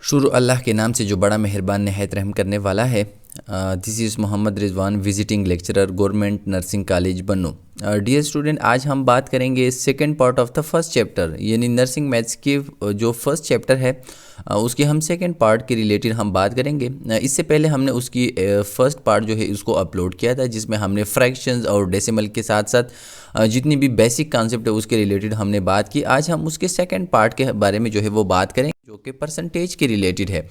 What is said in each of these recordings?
शुरू अल्लाह के नाम से जो बड़ा मेहरबान नहायत रहम करने वाला है। This is Mohammad Rizwan, visiting lecturer, government nursing college Bannu. Dear student, आज हम बात करेंगे second part of the first chapter, यानी नर्सिंग मैथ्स की जो फर्स्ट चैप्टर है उसके हम सेकंड पार्ट के रिलेटेड हम बात करेंगे। इससे पहले हमने उसकी फर्स्ट पार्ट जो है उसको अपलोड किया था, जिसमें हमने फ्रैक्शंस और डेसिमल के साथ साथ जितनी भी बेसिक कॉन्सेप्ट है उसके रिलेटेड हमने बात की। आज हम उसके सेकंड पार्ट के बारे में जो है वो बात करेंगे, जो कि परसेंटेज के रिलेटेड है।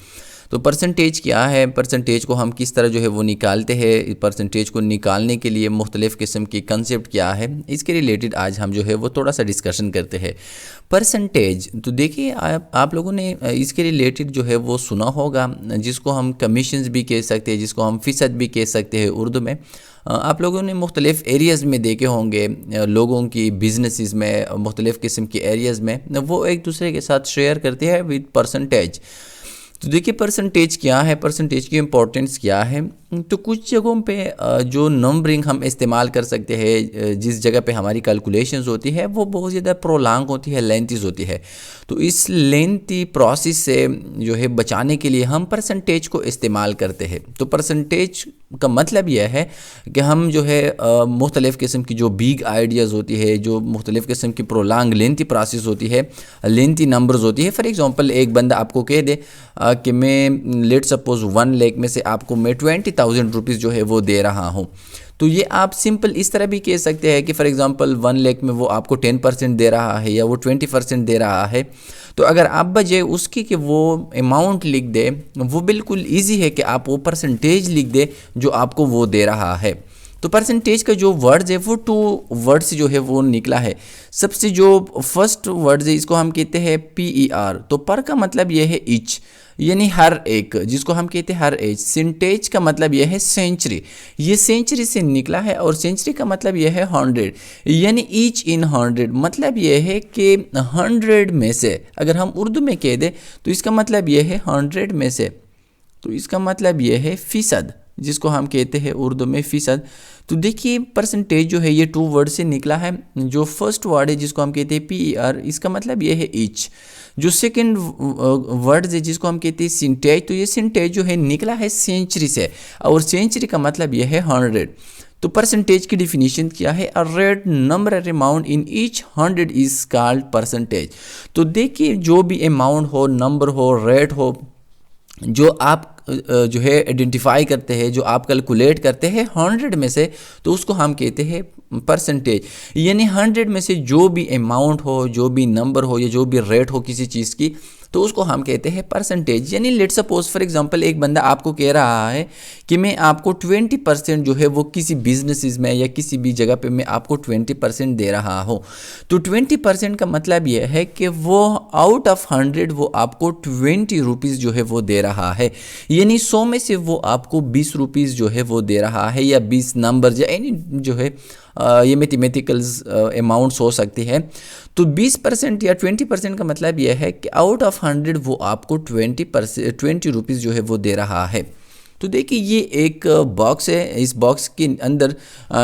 तो परसेंटेज क्या है, परसेंटेज को हम किस तरह जो है वो निकालते हैं, परसेंटेज को निकालने के लिए मुख्तलिफ़ किस्म की कंसेप्ट क्या है, इसके रिलेटेड आज हम जो है वो थोड़ा सा डिस्कशन करते हैं। परसेंटेज तो देखिए, आप लोगों ने इसके रिलेटेड जो है वो सुना होगा, जिसको हम कमीशंस भी कह सकते हैं, जिसको हम फ़ीसद भी कह सकते हैं उर्दू में। आप लोगों ने मुख्तलिफ़ एरियाज़ में देखे होंगे, लोगों की बिजनेसेस में, मुख्तलिफ़ किस्म के एरियाज़ में वो एक दूसरे के साथ शेयर करते हैं विद परसेंटेज। तो देखिए परसेंटेज क्या है, परसेंटेज की इम्पोर्टेंस क्या है। तो कुछ जगहों पे जो नंबरिंग हम इस्तेमाल कर सकते हैं, जिस जगह पे हमारी कैलकुलेशंस होती है वो बहुत ज़्यादा प्रोलॉन्ग होती है, लेंथीज होती है। तो इस लेंथी प्रोसेस से जो है बचाने के लिए हम परसेंटेज को इस्तेमाल करते हैं। तो परसेंटेज का मतलब यह है कि हम जो है मुख्तलिफ़ किस्म की जो बिग आइडियाज़ होती है, जो मुख्तलिफ़ किस्म की प्रोलॉन्ग लेंथी प्रोसेस होती है, लेंथी नंबर्स होती है। फॉर एग्ज़ाम्पल एक बंदा आपको कह दे कि मैं लेट सपोज़ 1 लाख में से आपको मैं 20,000 रुपीज़ जो है वो दे रहा हूँ। तो ये आप सिंपल इस तरह भी कह सकते हैं कि फॉर एग्ज़ाम्पल 1 लाख में वो आपको 10% दे रहा है या वो 20% दे रहा है। तो अगर आप बजाय उसकी कि वो अमाउंट लिख दे, वो बिल्कुल ईजी है कि आप वो परसेंटेज लिख दे जो आपको वो दे रहा है। तो परसेंटेज का जो वर्ड्स है वो 2 वर्ड्स जो है वो निकला है। सबसे जो फर्स्ट वर्ड्स है इसको हम कहते हैं PER। तो पर का मतलब ये है ईच, यानी हर एक, जिसको हम कहते हैं हर एज। सेंटेज का मतलब यह है सेंचुरी, ये सेंचुरी से निकला है। और सेंचुरी का मतलब यह है 100, यानी ईच इन 100। मतलब यह है कि 100 में से, अगर हम उर्दू में कह दें तो इसका मतलब यह है 100 में से। तो इसका मतलब यह है फ़ीसद, जिसको हम कहते हैं उर्दू में फ़ीसद। तो देखिए परसेंटेज जो है ये 2 वर्ड से निकला है। जो फर्स्ट वर्ड है जिसको हम कहते हैं PER, इसका मतलब ये है ईच। जो सेकंड वर्ड है जिसको हम कहते हैं सिंटेज, तो ये सिंटेज जो है निकला है सेंचुरी से, और सेंचुरी का मतलब ये है 100। तो परसेंटेज की डिफिनीशन क्या है? A rate number amount in each 100 is called percentage. तो देखिए जो भी अमाउंट हो, नंबर हो, रेट हो, जो आप जो है आइडेंटिफाई करते हैं, जो आप कैलकुलेट करते हैं 100 में से, तो उसको हम कहते हैं परसेंटेज। यानी 100 में से जो भी अमाउंट हो, जो भी नंबर हो या जो भी रेट हो किसी चीज़ की, तो उसको हम कहते हैं परसेंटेज। यानी लेट सपोज फॉर एग्जांपल एक बंदा आपको कह रहा है कि मैं आपको 20% जो है वो किसी बिजनेसेस में या किसी भी जगह पे मैं आपको 20% दे रहा हूँ। तो 20% का मतलब यह है कि वो आउट ऑफ 100 वो आपको 20 रुपीज़ जो है वो दे रहा है। यानी 100 में से वो आपको 20 रुपीज़ जो है वो दे रहा है, या 20 नंबर या एनी जो है ये मैथमेटिकल्स अमाउंट्स हो सकती है। तो 20% या 20% का मतलब यह है कि आउट ऑफ 100 वो आपको 20 रुपीज़ जो है वो दे रहा है। तो देखिए ये एक बॉक्स है, इस बॉक्स के अंदर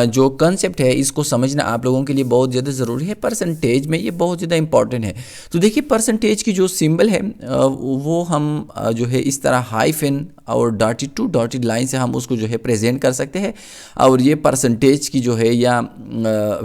जो कंसेप्ट है इसको समझना आप लोगों के लिए बहुत ज़्यादा ज़रूरी है। परसेंटेज में ये बहुत ज़्यादा इंपॉर्टेंट है। तो देखिए परसेंटेज की जो सिंबल है वो हम जो है इस तरह हाइफन और डॉटेड टू डॉटेड लाइन से हम उसको जो है प्रेजेंट कर सकते हैं। और ये परसेंटेज की जो है या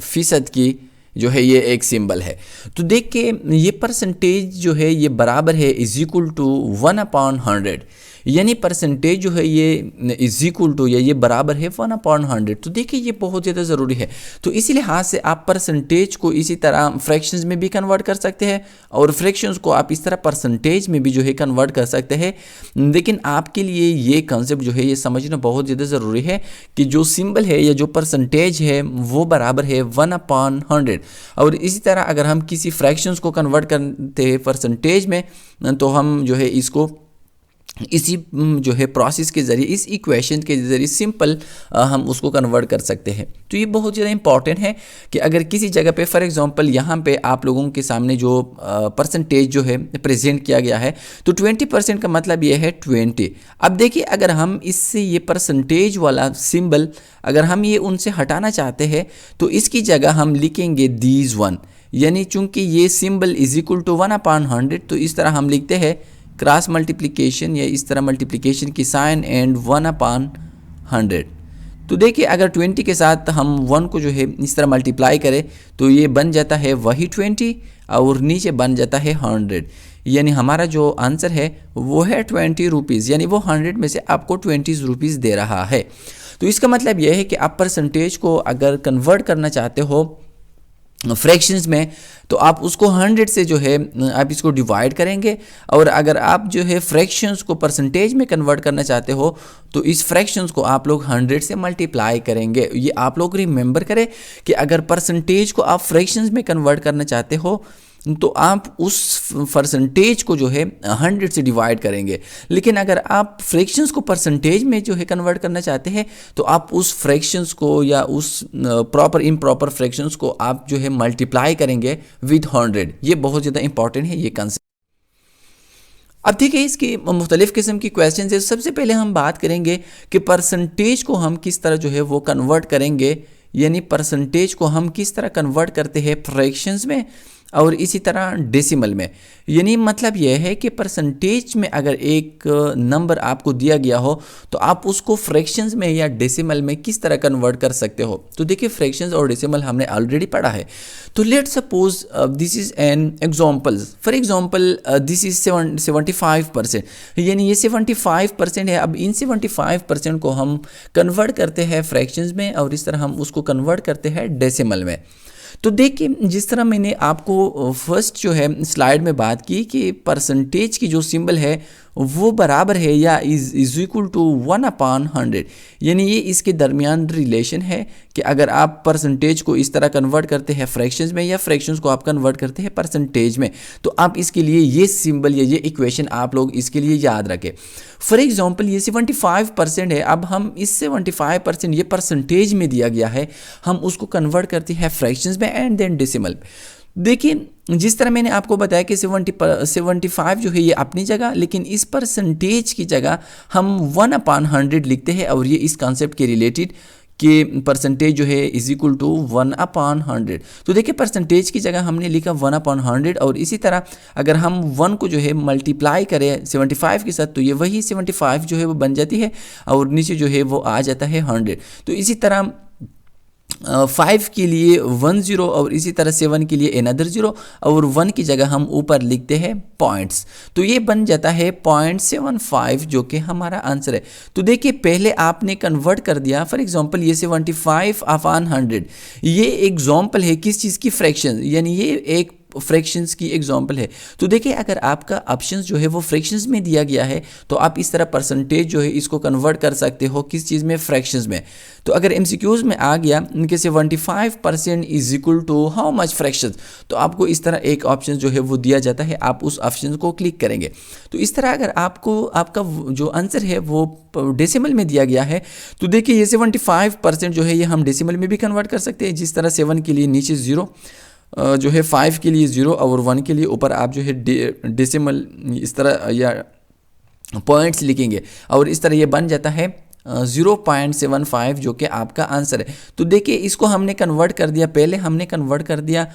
फ़ीसद की जो है ये एक सिंबल है। तो देखिए ये परसेंटेज जो है ये बराबर है इज इक्वल टू 1/100, यानी परसेंटेज जो है ये इज इक्वल टू या ये बराबर है 1/100। तो देखिए ये बहुत ज़्यादा ज़रूरी है। तो इसी लिहाज से आप परसेंटेज को इसी तरह फ्रैक्शंस में भी कन्वर्ट कर सकते हैं, और फ्रैक्शंस को आप इस तरह परसेंटेज में भी जो है कन्वर्ट कर सकते हैं। लेकिन आपके लिए ये कंसेप्ट जो है ये समझना बहुत ज़्यादा ज़रूरी है कि जो सिंबल है या जो परसेंटेज है वो बराबर है 1/100। और इसी तरह अगर हम किसी फ्रैक्शंस को कन्वर्ट करते हैं परसेंटेज में, तो हम जो है इसको इसी जो है प्रोसेस के ज़रिए, इस इक्वेशन के ज़रिए सिंपल हम उसको कन्वर्ट कर सकते हैं। तो ये बहुत ज़्यादा इंपॉर्टेंट है कि अगर किसी जगह पे फॉर एग्जांपल यहाँ पे आप लोगों के सामने जो परसेंटेज जो है प्रेजेंट किया गया है, तो 20% का मतलब ये है 20। अब देखिए अगर हम इससे ये परसेंटेज वाला सिंबल अगर हम ये उनसे हटाना चाहते हैं, तो इसकी जगह हम लिखेंगे दीज वन, यानी चूंकि ये सिंबल इज इक्वल टू 1/100, तो इस तरह हम लिखते हैं क्रॉस मल्टीप्लिकेशन या इस तरह मल्टीप्लिकेशन की साइन एंड 1/100। तो देखिए अगर 20 के साथ हम 1 को जो है इस तरह मल्टीप्लाई करें तो ये बन जाता है वही 20 और नीचे बन जाता है 100, यानी हमारा जो आंसर है वो है 20 रुपीज़, यानी वो 100 में से आपको 20 रुपीज़ दे रहा है। तो इसका मतलब यह है कि आप परसेंटेज को अगर कन्वर्ट करना चाहते हो फ्रैक्शंस में तो आप उसको 100 से जो है आप इसको डिवाइड करेंगे, और अगर आप जो है फ्रैक्शंस को परसेंटेज में कन्वर्ट करना चाहते हो तो इस फ्रैक्शंस को आप लोग 100 से मल्टीप्लाई करेंगे। ये आप लोग रिमेंबर करें कि अगर परसेंटेज को आप फ्रैक्शंस में कन्वर्ट करना चाहते हो तो आप उस परसेंटेज को जो है 100 से डिवाइड करेंगे, लेकिन अगर आप फ्रैक्शंस को परसेंटेज में जो है कन्वर्ट करना चाहते हैं तो आप उस फ्रैक्शंस को या उस प्रॉपर इम्प्रॉपर फ्रैक्शंस को आप जो है मल्टीप्लाई करेंगे विद 100। ये बहुत ज़्यादा इंपॉर्टेंट है ये कंसेप्ट। अब देखिए इसकी मुख्तलिफ़ किस्म की क्वेश्चन है। सबसे पहले हम बात करेंगे कि परसेंटेज को हम किस तरह जो है वो कन्वर्ट करेंगे, यानी परसेंटेज को हम किस तरह कन्वर्ट करते हैं फ्रैक्शंस में और इसी तरह डेसिमल में। यानी मतलब यह है कि परसेंटेज में अगर एक नंबर आपको दिया गया हो तो आप उसको फ्रैक्शंस में या डेसिमल में किस तरह कन्वर्ट कर सकते हो। तो देखिए फ्रैक्शंस और डेसिमल हमने ऑलरेडी पढ़ा है। तो let's suppose this is an example, for example this is 75%, यानी ये 75% है। अब इन 75% को हम कन्वर्ट करते हैं फ्रैक्शंस में और इस तरह हम उसको कन्वर्ट करते हैं डेसिमल में। तो देखिए जिस तरह मैंने आपको फर्स्ट जो है स्लाइड में बात की कि परसेंटेज की जो सिंबल है वो बराबर है या इज इक्वल टू 1/100, यानी ये इसके दरमियान रिलेशन है कि अगर आप परसेंटेज को इस तरह कन्वर्ट करते हैं फ्रैक्शंस में या फ्रैक्शंस को आप कन्वर्ट करते हैं परसेंटेज में, तो आप इसके लिए ये सिंबल या ये इक्वेशन आप लोग इसके लिए याद रखें। फॉर एग्जांपल ये 75% है। अब हम इस 75% ये परसेंटेज में दिया गया है, हम उसको कन्वर्ट करते हैं फ्रैक्शंस में एंड देन डेसिमल। देखिए जिस तरह मैंने आपको बताया कि 75 जो है ये अपनी जगह, लेकिन इस परसेंटेज की जगह हम 1/100 लिखते हैं और ये इस कॉन्सेप्ट के रिलेटेड कि परसेंटेज जो है इज इक्वल टू 1/100। तो देखिए परसेंटेज की जगह हमने लिखा 1/100 और इसी तरह अगर हम 1 को जो है मल्टीप्लाई करें 75 के साथ तो ये वही 75 जो है वो बन जाती है और नीचे जो है वो आ जाता है 100। तो इसी तरह 5 के लिए 1 0 और इसी तरह 7 के लिए अनदर 0 और 1 की जगह हम ऊपर लिखते हैं पॉइंट्स। तो ये बन जाता है 0.75 जो कि हमारा आंसर है। तो देखिए पहले आपने कन्वर्ट कर दिया, फॉर एग्जांपल ये 75/100 ये एग्जांपल है किस चीज़ की, फ्रैक्शन, यानी ये एक फ्रैक्शंस की एग्जांपल है। तो देखिए अगर आपका ऑप्शंस जो है वो फ्रैक्शंस में दिया गया है तो आप इस तरह परसेंटेज जो है इसको कन्वर्ट कर सकते हो किस चीज़ में, फ्रैक्शंस में। तो अगर एमसीक्यूज में आ गया इनके 75% is equal to how much fractions, तो आपको इस तरह एक ऑप्शन जो है वो दिया जाता है, आप उस ऑप्शन को क्लिक करेंगे। तो इस तरह अगर आपको आपका जो आंसर है वो डेसिमल में दिया गया है तो देखिए ये 75% जो है ये हम डेसिमल में भी कन्वर्ट कर सकते हैं। जिस तरह 7 के लिए नीचे 0 जो है, 5 के लिए 0 और 1 के लिए ऊपर आप जो है डेसिमल इस तरह या पॉइंट्स लिखेंगे और इस तरह ये बन जाता है 0.75 जो कि आपका आंसर है। तो देखिए इसको हमने कन्वर्ट कर दिया, पहले हमने कन्वर्ट कर दिया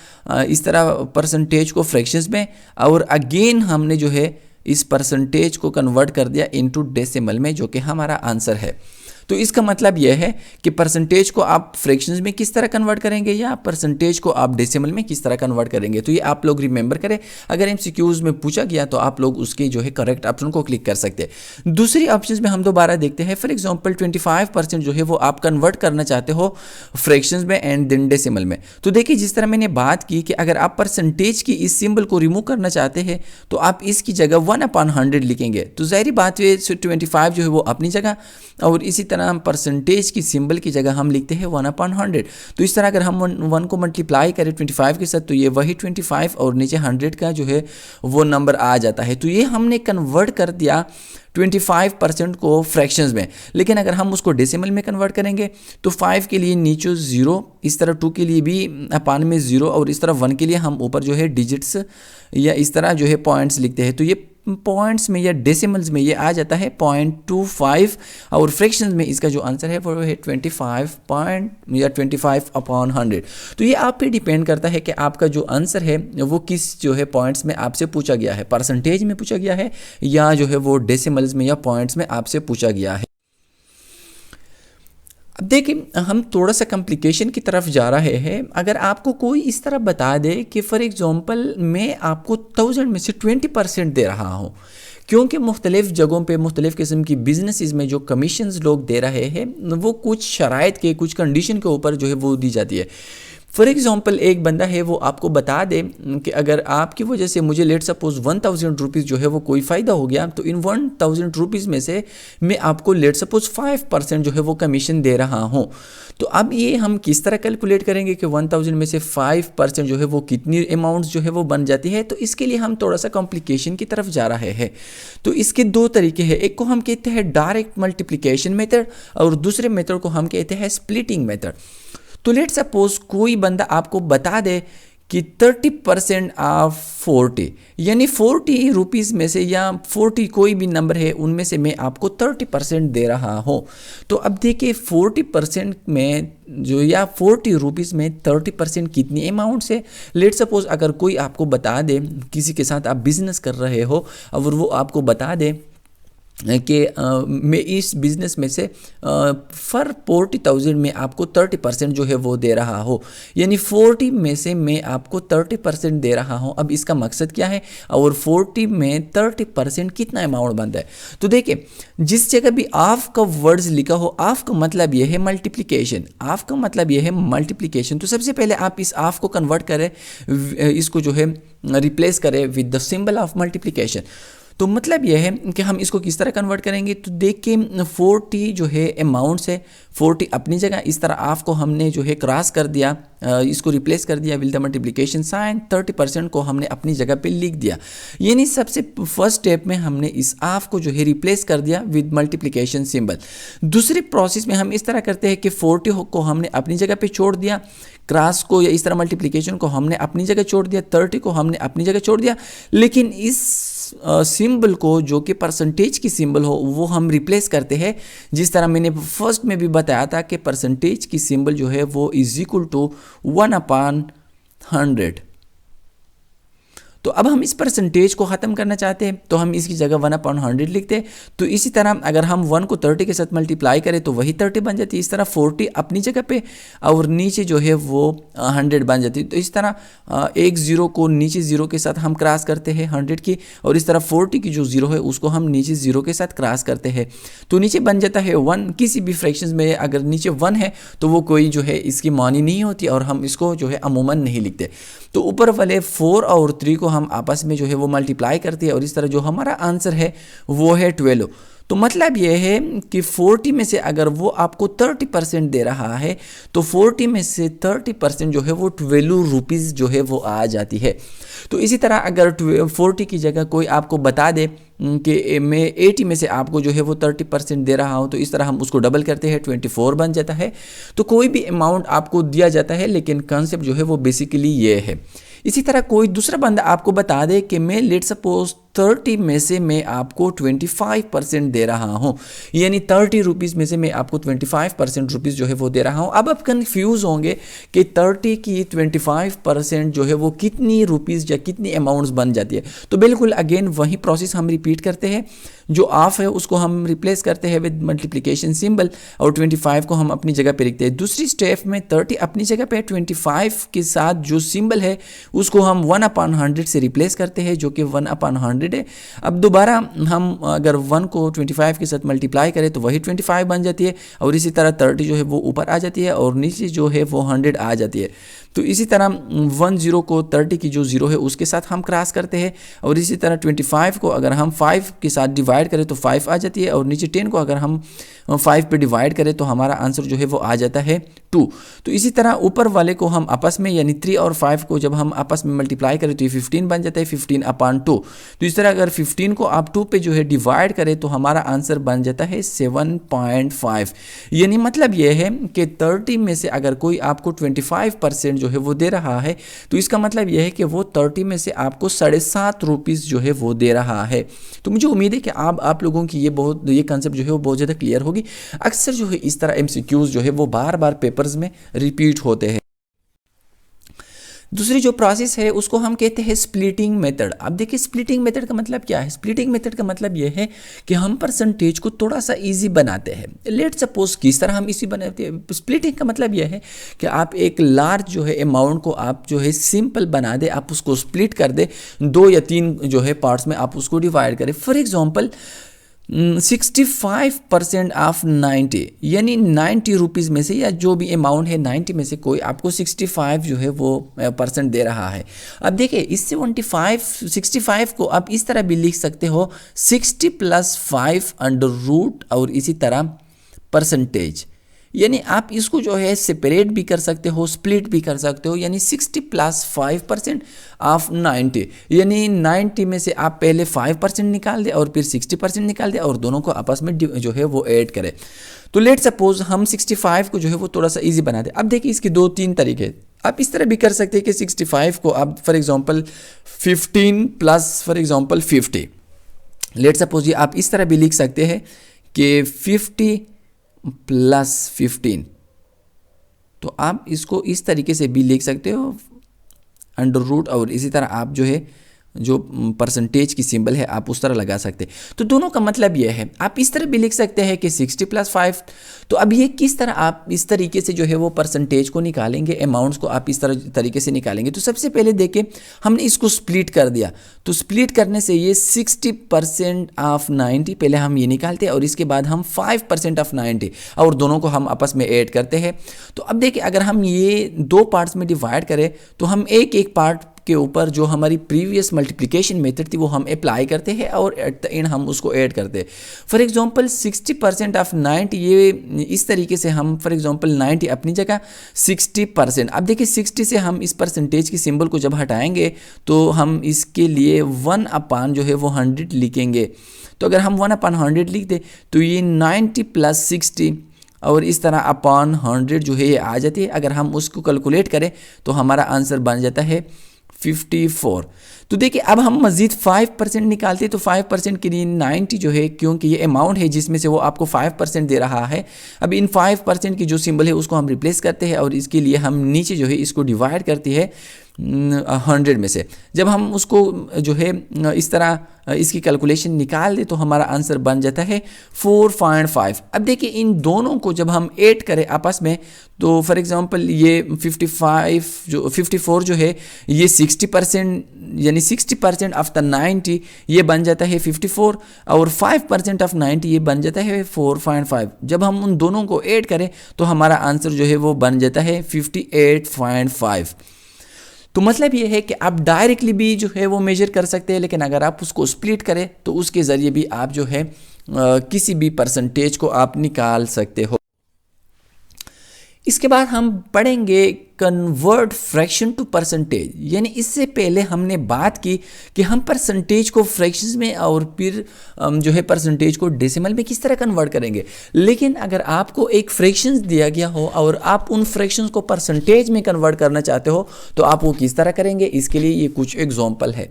इस तरह परसेंटेज को फ्रैक्शंस में और अगेन हमने जो है इस परसेंटेज को कन्वर्ट कर दिया इनटू डेसिमल में जो कि हमारा आंसर है। तो इसका मतलब यह है कि परसेंटेज को आप फ्रैक्शंस में किस तरह कन्वर्ट करेंगे या परसेंटेज को आप डेसिमल में किस तरह कन्वर्ट करेंगे। तो ये आप लोग रिमेंबर करें, अगर एमसीक्यूज में पूछा गया तो आप लोग उसके जो है करेक्ट ऑप्शन को क्लिक कर सकते हैं। दूसरी ऑप्शंस में हम दोबारा देखते हैं। फॉर एग्जांपल 25% जो है वो आप कन्वर्ट करना चाहते हो फ्रैक्शंस में एंड देन डेसिमल में। तो देखिए जिस तरह मैंने बात की कि अगर आप परसेंटेज की इस सिंबल को रिमूव करना चाहते हैं तो आप इसकी जगह 1/100 लिखेंगे। तो ज़ाहिर बात है 25 जो है वो अपनी जगह और इसी तरह परसेंटेज की सिंबल की जगह हम लिखते हैं 1/100। तो इस तरह अगर हम 1 को मल्टीप्लाई करें 25 के साथ तो ये वही 25 और नीचे 100 का जो है वो नंबर आ जाता है। तो ये हमने कन्वर्ट कर दिया 25% को फ्रैक्शंस में, लेकिन अगर हम उसको डेसिमल में कन्वर्ट करेंगे तो 5 के लिए नीचे 0, इस तरह 2 के लिए भी में 0 और इस तरह 1 के लिए हम ऊपर जो है डिजिट्स या इस तरह जो है पॉइंट्स लिखते हैं। तो ये पॉइंट्स में या डेसिमल्स में ये आ जाता है 0.25 और फ्रैक्शंस में इसका जो आंसर है वो है 25 पॉइंट या 25/100। तो ये आप पे डिपेंड करता है कि आपका जो आंसर है वो किस जो है पॉइंट्स में आपसे पूछा गया है, परसेंटेज में पूछा गया है या जो है वो डेसिमल्स में या पॉइंट्स में आपसे पूछा गया है। अब देखिए हम थोड़ा सा कॉम्प्लिकेशन की तरफ जा रहे हैं। अगर आपको कोई इस तरह बता दे कि फॉर एग्जांपल मैं आपको 1000 में से 20% दे रहा हूँ, क्योंकि मुख्तलिफ़ जगहों पे मुख्तलिफ़ किस्म की बिजनेसेस में जो कमीशंस लोग दे रहे हैं वो कुछ शराइत के कुछ कंडीशन के ऊपर जो है वो दी जाती है। फॉर एग्ज़ाम्पल एक बंदा है वो आपको बता दे कि अगर आपकी वजह से मुझे लेट सपोज 1000 रुपीज़ जो है वो कोई फ़ायदा हो गया, तो इन 1000 रुपीज़ में से मैं आपको लेट सपोज 5% जो है वो कमीशन दे रहा हूँ। तो अब ये हम किस तरह कैलकुलेट करेंगे कि 1000 में से 5% जो है वो कितनी अमाउंट्स जो है वो बन जाती है। तो इसके लिए हम थोड़ा सा कॉम्प्लिकेशन की तरफ जा रहे हैं। तो इसके दो तरीके हैं, एक को हम कहते हैं डायरेक्ट मल्टीप्लिकेशन मेथड और दूसरे मेथड को हम कहते हैं स्प्लिटिंग मेथड। तो लेट सपोज कोई बंदा आपको बता दे कि 30% ऑफ 40 यानी 40 रुपीज़ में से या 40 कोई भी नंबर है उनमें से मैं आपको 30% दे रहा हूँ। तो अब देखिए 40% में जो या 40 रुपीज़ में 30% कितनी अमाउंट से। लेट सपोज अगर कोई आपको बता दे, किसी के साथ आप बिज़नेस कर रहे हो और वो आपको बता दे कि मैं इस बिज़नेस में से फॉर 40,000 में आपको 30% जो है वो दे रहा हो, यानी 40 में से मैं आपको 30% दे रहा हूँ। अब इसका मकसद क्या है और 40 में 30% कितना अमाउंट बनता है। तो देखिए जिस जगह भी ऑफ का वर्ड्स लिखा हो, ऑफ का मतलब यह है मल्टीप्लिकेशन, ऑफ का मतलब यह है मल्टीप्लिकेशन। तो सबसे पहले आप इस ऑफ को कन्वर्ट करें, इसको जो है रिप्लेस करें with the symbol of multiplication. तो मतलब यह है कि हम इसको किस तरह कन्वर्ट करेंगे। तो देखिए 40 जो है अमाउंट्स है, 40 अपनी जगह, इस तरह ऑफ को हमने जो है क्रॉस कर दिया, इसको रिप्लेस कर दिया विद द मल्टीप्लिकेशन साइन, 30% को हमने अपनी जगह पे लिख दिया। यानी सबसे फर्स्ट स्टेप में हमने इस ऑफ को जो है रिप्लेस कर दिया विद मल्टीप्लिकेशन सिंबल। दूसरे प्रोसेस में हम इस तरह करते हैं कि 40 को हमने अपनी जगह पे छोड़ दिया, क्रॉस को या इस तरह मल्टीप्लिकेशन को हमने अपनी जगह छोड़ दिया, 30 को हमने अपनी जगह छोड़ दिया, लेकिन इस सिंबल को जो कि परसेंटेज की सिंबल हो वो हम रिप्लेस करते हैं। जिस तरह मैंने फर्स्ट में भी बताया था कि परसेंटेज की सिंबल जो है वो इज इक्वल टू 1/100। तो अब हम इस परसेंटेज को ख़त्म करना चाहते हैं तो हम इसकी जगह 1/100 लिखते हैं। तो इसी तरह अगर हम 1 को 30 के साथ मल्टीप्लाई करें तो वही 30 बन जाती है। इस तरह 40 अपनी जगह पे और नीचे जो है वो 100 बन जाती है। तो इस तरह एक ज़ीरो को नीचे ज़ीरो के साथ हम क्रॉस करते हैं 100 की, और इस तरह 40 की जो ज़ीरो है उसको हम नीचे ज़ीरो के साथ क्रॉस करते हैं। तो नीचे बन जाता है 1। किसी भी फ्रैक्शंस में अगर नीचे 1 है तो वो कोई जो है इसकी मानी नहीं होती और हम इसको जो है अमूमन नहीं लिखते। तो ऊपर वाले 4 और 3 को हम आपस में जो है वो मल्टीप्लाई करते हैं और इस तरह जो हमारा आंसर है वो है 12। तो मतलब ये है कि 40 में से अगर वो आपको 30% दे रहा है तो 40 में से 30% जो है वो 12 रुपीज़ जो है वो आ जाती है। तो इसी तरह अगर 40 की जगह कोई आपको बता दे कि मैं 80 में से आपको जो है वो 30% दे रहा हूँ, तो इस तरह हम उसको डबल करते हैं, 24 बन जाता है। तो कोई भी अमाउंट आपको दिया जाता है लेकिन कॉन्सेप्ट जो है वो बेसिकली ये है। इसी तरह कोई दूसरा बंदा आपको बता दे कि मैं लेट सपोज 30 में से मैं आपको 25% दे रहा हूँ, यानी 30 रुपीज़ में से मैं आपको 25% रुपीज़ जो है वो दे रहा हूँ। अब आप कन्फ्यूज़ होंगे कि 30 की 25% जो है वो कितनी रुपीज़ या कितनी अमाउंट्स बन जाती है। तो बिल्कुल अगेन वही प्रोसेस हम रिपीट करते हैं। जो ऑफ है उसको हम रिप्लेस करते हैं विद मल्टीप्लिकेशन सिंबल और 25 को हम अपनी जगह पे लिखते हैं। दूसरी स्टेप में 30 अपनी जगह पे, 25 के साथ जो सिंबल है उसको हम 1/100 से रिप्लेस करते हैं जो कि 1/100 है। अब दोबारा हम अगर 1 को 25 के साथ मल्टीप्लाई करें तो वही 25 बन जाती है और इसी तरह 30 जो है वो ऊपर आ जाती है और नीचे जो है वो 100 आ जाती है। तो इसी तरह 10 को 30 की जो ज़ीरो है उसके साथ हम क्रॉस करते हैं और इसी तरह 25 को अगर हम 5 के साथ डिवाइड करें तो 5 आ जाती है और नीचे 10 को अगर हम 5 पे डिवाइड करें तो हमारा आंसर जो है वो आ जाता है 2। तो इसी तरह ऊपर वाले को हम आपस में यानी 3 और 5 को जब हम आपस में मल्टीप्लाई करें तो ये 15 बन जाता है, 15/2। तो इस तरह अगर 15 को आप 2 पे जो है डिवाइड करें तो हमारा आंसर बन जाता है 7.5। यानी मतलब ये है कि 30 में से अगर कोई आपको 25% जो है वो दे रहा है तो इसका मतलब यह है कि वो 30 में से आपको 7.5 रुपीज़ जो है वो दे रहा है। तो मुझे उम्मीद है कि आप लोगों की ये कंसेप्ट जो है वो बहुत ज़्यादा क्लियर होगी। अक्सर जो है इस तरह MCQs जो है वो बार बार पेपर्स में रिपीट होते हैं। दूसरी जो प्रोसेस है उसको हम कहते हैं स्प्लिटिंग मेथड। अब देखिए स्प्लिटिंग मेथड का मतलब क्या है। स्प्लिटिंग मेथड का मतलब यह है कि हम परसेंटेज को थोड़ा सा इजी बनाते हैं। लेट सपोज किस तरह हम इसी बनाते हैं। स्प्लिटिंग का मतलब यह है कि आप एक लार्ज जो है अमाउंट को आप जो है सिंपल बना दे, आप उसको स्प्लिट कर दे 2 या 3 जो है पार्ट्स में, आप उसको डिवाइड करें। फॉर एग्जाम्पल 65% ऑफ 90 यानी 90 रुपीज़ में से या जो भी अमाउंट है 90 में से कोई आपको 65 जो है वो % दे रहा है। अब देखिए इस 65 को आप इस तरह भी लिख सकते हो 60 + 5 √ और इसी तरह परसेंटेज। यानी आप इसको जो है सेपरेट भी कर सकते हो, स्प्लिट भी कर सकते हो। यानी 60 + 5% ऑफ 90 यानी 90 में से आप पहले 5% निकाल दें और फिर 60% निकाल दें और दोनों को आपस में जो है वो ऐड करें। तो लेट सपोज हम 65 को जो है वो थोड़ा सा इजी बना दें। अब देखिए इसके 2-3 तरीके। आप इस तरह भी कर सकते हैं कि 65 को आप for example 15 + for example 50। Let suppose ये आप इस तरह भी लिख सकते हैं कि 50 + 15। तो आप इसको इस तरीके से भी लिख सकते हो √ और इसी तरह आप जो है जो परसेंटेज की सिंबल है आप उस तरह लगा सकते हैं। तो दोनों का मतलब यह है। आप इस तरह भी लिख सकते हैं कि 60 + 5। तो अब ये किस तरह आप इस तरीके से जो है वो परसेंटेज को निकालेंगे, अमाउंट्स को आप इस तरीके से निकालेंगे। तो सबसे पहले देखें हमने इसको स्प्लिट कर दिया। तो स्प्लिट करने से ये 60% ऑफ 90 पहले हम ये निकालते हैं और इसके बाद हम 5% ऑफ 90 और दोनों को हम आपस में ऐड करते हैं। तो अब देखिए अगर हम ये 2 पार्ट्स में डिवाइड करें तो हम एक पार्ट के ऊपर जो हमारी प्रीवियस मल्टीप्लिकेशन मेथड थी वो हम अप्लाई करते हैं और एट द एंड हम उसको ऐड करते हैं। फॉर एग्जांपल 60% ऑफ 90 ये इस तरीके से हम फॉर एग्जांपल 90 अपनी जगह 60%। अब देखिए 60 से हम इस परसेंटेज की सिंबल को जब हटाएंगे तो हम इसके लिए 1/100 जो है वो 100 लिखेंगे। तो अगर हम 1/100 लिख दें तो ये 90 + 60 और इस तरह अपॉन 100 जो है ये आ जाती है। अगर हम उसको कैलकुलेट करें तो हमारा आंसर बन जाता है 54। तो देखिए अब हम मज़ीद 5% निकालते हैं तो 5% के लिए 90 जो है, क्योंकि ये अमाउंट है जिसमें से वो आपको 5% दे रहा है। अब इन 5% की जो सिंबल है उसको हम रिप्लेस करते हैं और इसके लिए हम नीचे जो है इसको डिवाइड करते हैं 100 में से। जब हम उसको जो है इस तरह इसकी कैलकुलेशन निकाल दें तो हमारा आंसर बन जाता है 4.5। अब देखिए इन दोनों को जब हम ऐड करें आपस में तो फॉर एग्जांपल ये 54 जो है ये 60% यानी 60% ऑफ द 90 ये बन जाता है 54 और 5% ऑफ 90 ये बन जाता है 4.5। जब हम उन दोनों को ऐड करें तो हमारा आंसर जो है वो बन जाता है 58.5। तो मतलब ये है कि आप डायरेक्टली भी जो है वो मेजर कर सकते हैं, लेकिन अगर आप उसको स्प्लिट करें तो उसके ज़रिए भी आप जो है किसी भी परसेंटेज को आप निकाल सकते हो। इसके बाद हम पढ़ेंगे कन्वर्ट फ्रैक्शन टू परसेंटेज। यानी इससे पहले हमने बात की कि हम परसेंटेज को फ्रैक्शंस में और फिर जो है परसेंटेज को डेसिमल में किस तरह कन्वर्ट करेंगे। लेकिन अगर आपको एक फ्रैक्शंस दिया गया हो और आप उन फ्रैक्शंस को परसेंटेज में कन्वर्ट करना चाहते हो तो आप वो किस तरह करेंगे, इसके लिए ये कुछ एग्जाम्पल है।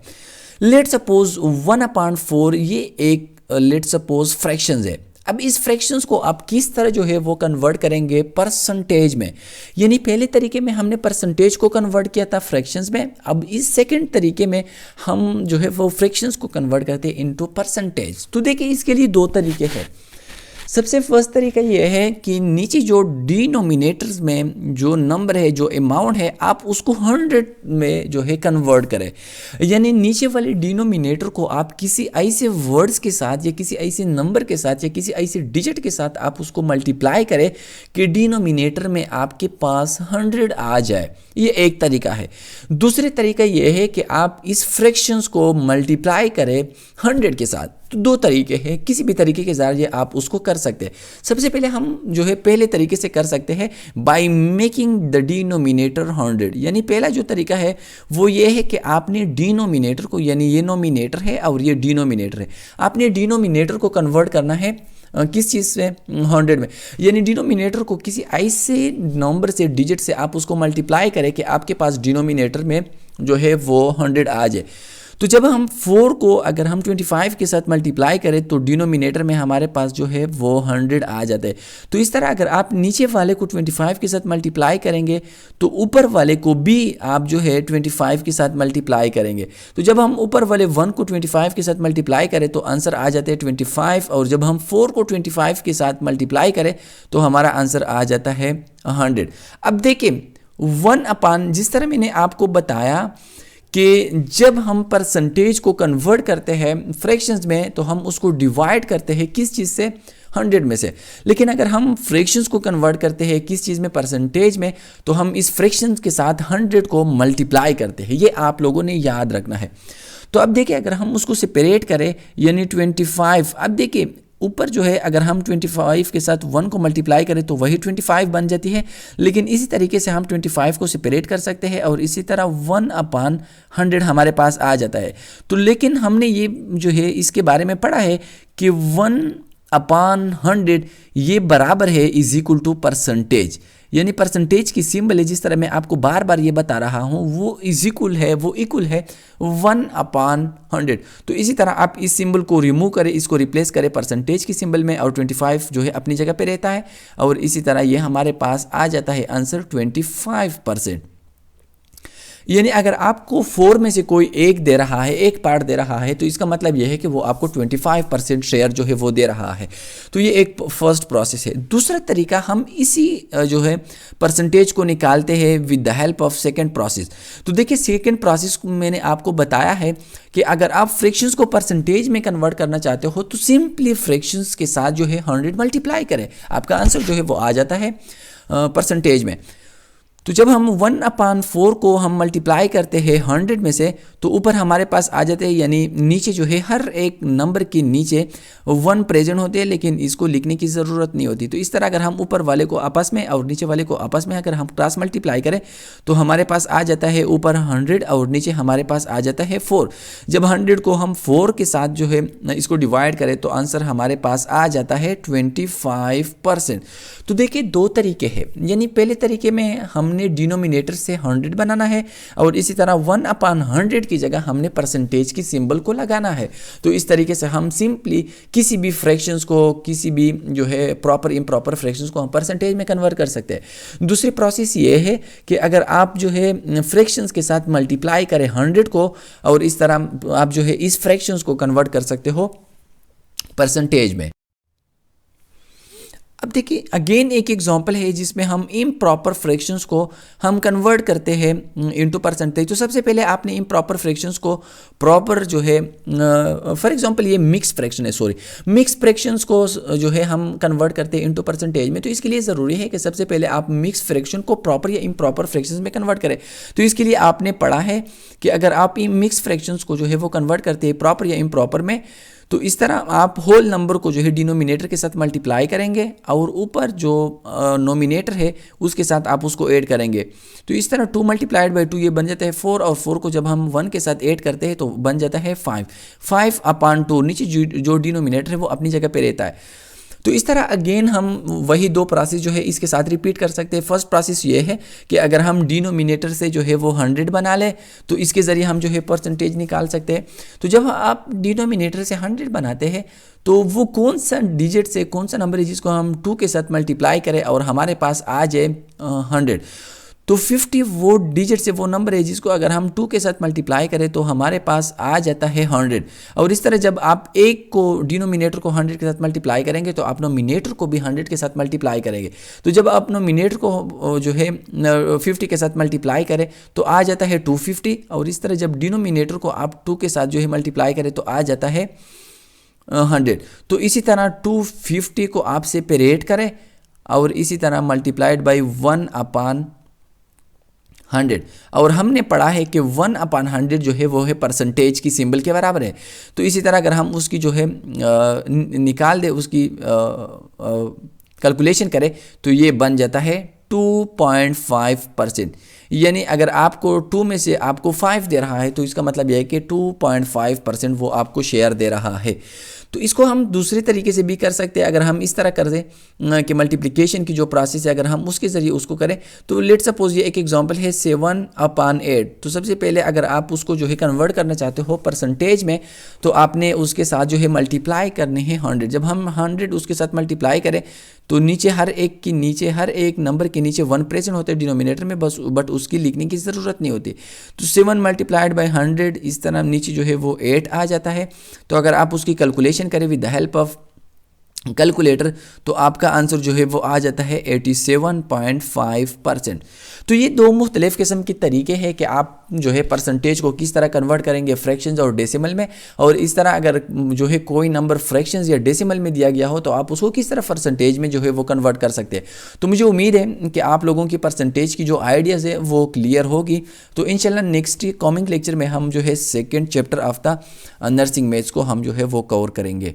लेट सपोज 1/4 ये एक लेट सपोज फ्रैक्शंस है। अब इस फ्रैक्शंस को आप किस तरह जो है वो कन्वर्ट करेंगे परसेंटेज में। यानी पहले तरीके में हमने परसेंटेज को कन्वर्ट किया था फ्रैक्शंस में, अब इस सेकंड तरीके में हम जो है वो फ्रैक्शंस को कन्वर्ट करते हैं इनटू परसेंटेज। तो देखिए इसके लिए 2 तरीके हैं। सबसे फर्स्ट तरीका यह है कि नीचे जो डिनोमिनेटर्स में जो नंबर है, जो अमाउंट है, आप उसको 100 में जो है कन्वर्ट करें। यानी नीचे वाले डिनोमिनेटर को आप किसी ऐसे वर्ड्स के साथ या किसी ऐसे नंबर के साथ या किसी ऐसे डिजिट के साथ आप उसको मल्टीप्लाई करें कि डिनोमिनेटर में आपके पास 100 आ जाए। ये एक तरीका है। दूसरे तरीका यह है कि आप इस फ्रैक्शंस को मल्टीप्लाई करें 100 के साथ। तो दो तरीके हैं, किसी भी तरीके के ज़रिए आप उसको कर सकते हैं। सबसे पहले हम जो है पहले तरीके से कर सकते हैं बाय मेकिंग द डिनोमिनेटर 100। यानी पहला जो तरीका है वो ये है कि आपने डिनोमिनेटर को, यानी ये नोमिनेटर है और ये डिनोमिनेटर है, आपने डिनोमिनेटर को कन्वर्ट करना है किस चीज़ से, 100 में। यानी डिनोमिनेटर को किसी ऐसे नंबर से, डिजिट से आप उसको मल्टीप्लाई करें कि आपके पास डिनोमिनेटर में जो है वो 100 आ जाए। तो जब हम 4 को अगर हम 25 के साथ मल्टीप्लाई करें तो डिनोमिनेटर में हमारे पास जो है वो 100 आ जाता है। तो इस तरह अगर आप नीचे वाले को 25 के साथ मल्टीप्लाई करेंगे तो ऊपर वाले को भी आप जो है 25 के साथ मल्टीप्लाई करेंगे। तो जब हम ऊपर वाले 1 को 25 के साथ मल्टीप्लाई करें तो आंसर आ जाता है 25, और जब हम 4 को 25 के साथ मल्टीप्लाई करें तो हमारा आंसर आ जाता है 100। अब देखिए 1/, जिस तरह मैंने आपको बताया कि जब हम परसेंटेज को कन्वर्ट करते हैं फ्रैक्शंस में तो हम उसको डिवाइड करते हैं किस चीज़ से, 100 में से। लेकिन अगर हम फ्रैक्शंस को कन्वर्ट करते हैं किस चीज़ में, परसेंटेज में, तो हम इस फ्रैक्शंस के साथ 100 को मल्टीप्लाई करते हैं। ये आप लोगों ने याद रखना है। तो अब देखिए अगर हम उसको सेपरेट करें यानी 25, अब देखिए ऊपर जो है अगर हम 25 के साथ 1 को मल्टीप्लाई करें तो वही 25 बन जाती है। लेकिन इसी तरीके से हम 25 को सेपरेट कर सकते हैं और इसी तरह 1/100 हमारे पास आ जाता है। तो लेकिन हमने ये जो है इसके बारे में पढ़ा है कि 1/100 ये बराबर है इज इक्वल टू परसेंटेज। यानी परसेंटेज की सिंबल है, जिस तरह मैं आपको बार बार ये बता रहा हूँ, वो इज इक्वल है, वो इक्वल है 1/100। तो इसी तरह आप इस सिंबल को रिमूव करें, इसको रिप्लेस करें परसेंटेज की सिंबल में, और 25 जो है अपनी जगह पे रहता है, और इसी तरह ये हमारे पास आ जाता है आंसर 25%। यानी अगर आपको 4 में से कोई एक दे रहा है, एक पार्ट दे रहा है, तो इसका मतलब यह है कि वो आपको 25% शेयर जो है वो दे रहा है। तो ये एक फर्स्ट प्रोसेस है। दूसरा तरीका, हम इसी जो है परसेंटेज को निकालते हैं with the help of second process. तो देखिए सेकंड प्रोसेस मैंने आपको बताया है कि अगर आप फ्रैक्शंस को परसेंटेज में कन्वर्ट करना चाहते हो तो सिंपली फ्रैक्शंस के साथ जो है 100 मल्टीप्लाई करें, आपका आंसर जो है वो आ जाता है परसेंटेज में। तो जब हम 1/4 को हम मल्टीप्लाई करते हैं 100 में से तो ऊपर हमारे पास आ जाते हैं, यानी नीचे जो है हर एक नंबर के नीचे 1 प्रेजेंट होते हैं, लेकिन इसको लिखने की ज़रूरत नहीं होती। तो इस तरह अगर हम ऊपर वाले को आपस में और नीचे वाले को आपस में अगर हम क्रॉस मल्टीप्लाई करें तो हमारे पास आ जाता है ऊपर 100 और नीचे हमारे पास आ जाता है 4। जब 100 को हम 4 के साथ जो है इसको डिवाइड करें तो आंसर हमारे पास आ जाता है 25%। तो देखिए दो तरीके हैं, यानी पहले तरीके में हमने डिनोमिनेटर से 100 बनाना है और इसी तरह 1/100 की जगह हमने परसेंटेज की सिंबल को लगाना है। तो इस तरीके से हम सिंपली किसी भी फ्रैक्शंस को, किसी भी जो है प्रॉपर इम्प्रॉपर फ्रैक्शंस को हम परसेंटेज में कन्वर्ट कर सकते हैं। दूसरी प्रोसेस ये है कि अगर आप जो है फ्रैक्शंस के साथ मल्टीप्लाई करें 100 को और इस तरह आप जो है इस फ्रैक्शंस को कन्वर्ट कर सकते हो परसेंटेज में। अब देखिए अगेन एक एग्जांपल है जिसमें हम इम्प्रॉपर फ्रैक्शंस को हम कन्वर्ट करते हैं इनटू परसेंटेज। तो सबसे पहले आपने इम्प्रॉपर फ्रैक्शंस को प्रॉपर जो है फॉर एग्जांपल ये मिक्स फ्रैक्शन है, मिक्स फ्रैक्शंस को जो है हम कन्वर्ट करते हैं इनटू परसेंटेज में। तो इसके लिए ज़रूरी है कि सबसे पहले आप मिक्स फ्रैक्शन को प्रॉपर या इम्प्रॉपर फ्रैक्शंस में कन्वर्ट करें। तो इसके लिए आपने पढ़ा है कि अगर आप मिक्स फ्रैक्शंस को जो है वो कन्वर्ट करते हैं प्रॉपर या इम्प्रॉपर में, तो इस तरह आप होल नंबर को जो है डिनोमिनेटर के साथ मल्टीप्लाई करेंगे और ऊपर जो नोमिनेटर है उसके साथ आप उसको ऐड करेंगे। तो इस तरह 2 × 2 ये बन जाता है 4, और 4 को जब हम 1 के साथ ऐड करते हैं तो बन जाता है 5। 5/2 नीचे जो डिनोमिनेटर है वो अपनी जगह पे रहता है। तो इस तरह अगेन हम वही दो प्रोसेस जो है इसके साथ रिपीट कर सकते हैं। फर्स्ट प्रोसेस ये है कि अगर हम डिनोमिनेटर से जो है वो 100 बना लें तो इसके ज़रिए हम जो है परसेंटेज निकाल सकते हैं। तो जब आप डिनोमिनेटर से 100 बनाते हैं तो वो कौन सा डिजिट से, कौन सा नंबर है जिसको हम 2 के साथ मल्टीप्लाई करें और हमारे पास आ जाए 100। तो 50 वो डिजिट से वो नंबर है जिसको अगर हम 2 के साथ मल्टीप्लाई करें तो हमारे पास आ जाता है 100। और इस तरह जब आप एक को डिनोमिनेटर को 100 के साथ मल्टीप्लाई करेंगे तो आप नोमिनेटर को भी 100 के साथ मल्टीप्लाई करेंगे। तो जब आप नोमिनेटर को जो है 50 के साथ मल्टीप्लाई करें तो आ जाता है 250, और इस तरह जब डिनोमिनेटर को आप 2 के साथ जो है मल्टीप्लाई करें तो आ जाता है 100। तो इसी तरह 250 को आप सेपरेट करें और इसी तरह मल्टीप्लाइड बाई 1/100 100, और हमने पढ़ा है कि 1/100 जो है वो है परसेंटेज की सिंबल के बराबर है। तो इसी तरह अगर हम उसकी जो है निकाल दे, उसकी कैलकुलेशन करें, तो ये बन जाता है 2.5%। यानी अगर आपको 2 में से आपको 5 दे रहा है तो इसका मतलब यह है कि 2.5% वो आपको शेयर दे रहा है। तो इसको हम दूसरे तरीके से भी कर सकते हैं। अगर हम इस तरह कर दें कि मल्टीप्लिकेशन की जो प्रोसेस है अगर हम उसके ज़रिए उसको करें, तो लेट सपोज ये एक एग्जांपल है 7/8। तो सबसे पहले अगर आप उसको जो है कन्वर्ट करना चाहते हो परसेंटेज में, तो आपने उसके साथ जो है मल्टीप्लाई करने हैं 100। जब हम 100 उसके साथ मल्टीप्लाई करें तो नीचे हर एक नंबर के नीचे 1 प्रेजेंट होते हैं डिनोमिनेटर में, बस बट उसकी लिखने की ज़रूरत नहीं होती। तो 7 मल्टीप्लाइड बाई 100 इस तरह नीचे जो है वो 8 आ जाता है। तो अगर आप उसकी कैलकुलेशन करें with the help of calculator, तो आपका आंसर जो है वो आ जाता है 87.5%। तो ये दो मुख्तलिफ़ किस्म के तरीके हैं कि आप जो है परसेंटेज को किस तरह कन्वर्ट करेंगे फ्रैक्शंस और डेसिमल में, और इस तरह अगर जो है कोई नंबर फ्रैक्शंस या डेसिमल में दिया गया हो तो आप उसको किस तरह परसेंटेज में जो है वो कन्वर्ट कर सकते हैं। तो मुझे उम्मीद है कि आप लोगों की परसेंटेज की जो आइडियाज़ है वो क्लियर होगी। तो इंशाल्लाह नेक्स्ट कमिंग लेक्चर में हम जो है second chapter of the nursing maths को हम जो है वो कवर करेंगे।